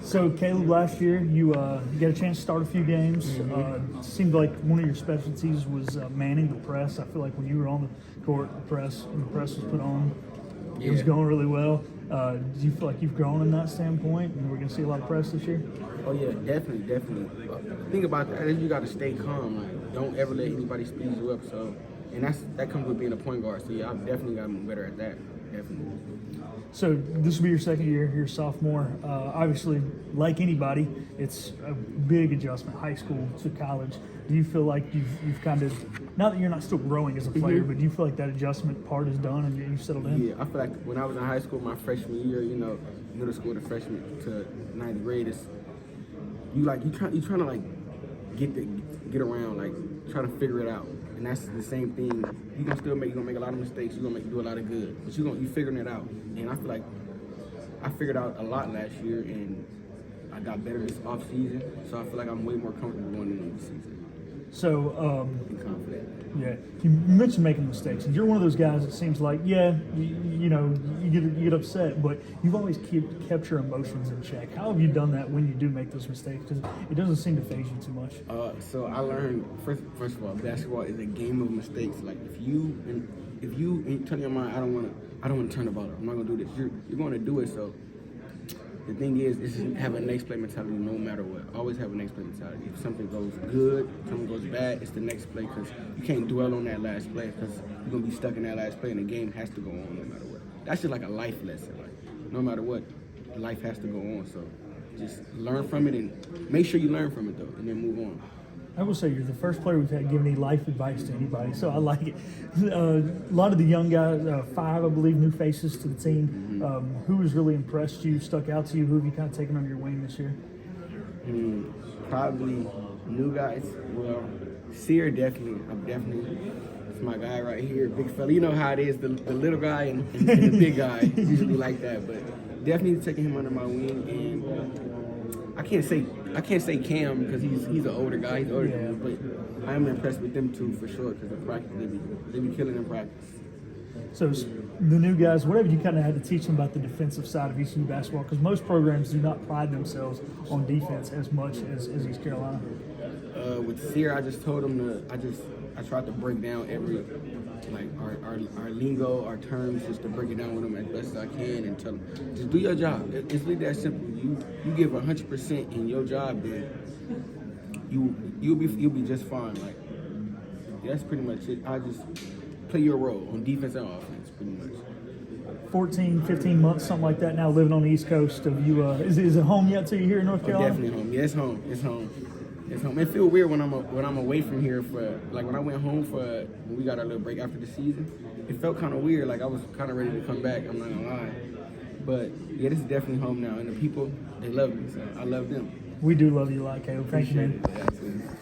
So, Caleb, last year you got a chance to start a few games. Seemed like one of your specialties was manning the press. I feel like when you were on the court, when the press was put on, it was going really well. Do you feel like you've grown in that standpoint, and we're going to see a lot of press this year? Oh yeah, definitely. The thing about that is you got to stay calm. Like, don't ever let anybody speed you up. So, and that comes with being a point guard. So yeah, I've definitely gotten better at that. Definitely. So this will be your second year. You're a sophomore. Obviously, like anybody, it's a big adjustment, high school to college. Do you feel like you've kind of, not that you're not still growing as a player, but do you feel like that adjustment part is done and you've settled in? Yeah, I feel like when I was in high school, my freshman year, middle school to freshman to ninth grade, is you trying to like get around, like try to figure it out. And that's the same thing. You're gonna make a lot of mistakes. You're gonna do a lot of good, but you figuring it out. And I feel like I figured out a lot last year, and I got better this off season. So I feel like I'm way more comfortable going into the season. So, and confident. Yeah, you mentioned making mistakes, and you're one of those guys that seems like, you get upset, but you've always kept your emotions in check. How have you done that when you do make those mistakes? Because it doesn't seem to faze you too much. So I learned first of all, basketball is a game of mistakes. Like if you turn your mind, I don't want to turn the ball over. I'm not gonna do this. You're going to do it. So the thing is have a next play mentality no matter what. Always have a next play mentality. If something goes good, something goes bad, it's the next play, because you can't dwell on that last play, because you're going to be stuck in that last play and the game has to go on no matter what. That's just like a life lesson. Like, no matter what, life has to go on. So just learn from it and make sure you learn from it, though, and then move on. I will say you're the first player we've had give any life advice to anybody, so I like it. A lot of the young guys, 5, I believe, new faces to the team. Who has really impressed you, stuck out to you? Who have you kind of taken under your wing this year? Probably new guys. Well, Sear definitely. It's my guy right here, big fella. You know how it is, the little guy and the big guy. It's usually like that, but definitely taking him under my wing. And I can't say Cam because he's an older guy. He's older than me, but I am impressed with them too for sure, because in practice they be killing in practice. So the new guys, what have you kind of had to teach them about the defensive side of ECU basketball? Because most programs do not pride themselves on defense as much as East Carolina. With Sear, I just told him I tried to break down our lingo, our terms, just to break it down with them as best as I can, and tell them, just do your job. It's really that simple. You give 100% in your job, then you'll be just fine. Like, that's pretty much it. I just play your role on defense and offense, pretty much. 14, 15 months, something like that now, living on the East Coast. Of you, is it home yet to you here in North Carolina? Definitely home. Yeah, it's home. It feels weird when I'm away from here when I went home when we got our little break after the season. It felt kind of weird. Like I was kind of ready to come back. I'm not gonna lie, but yeah, this is definitely home now, and the people, they love me, so I love them. We do love you a lot, Caleb. Thank you, man. Appreciate it. Absolutely.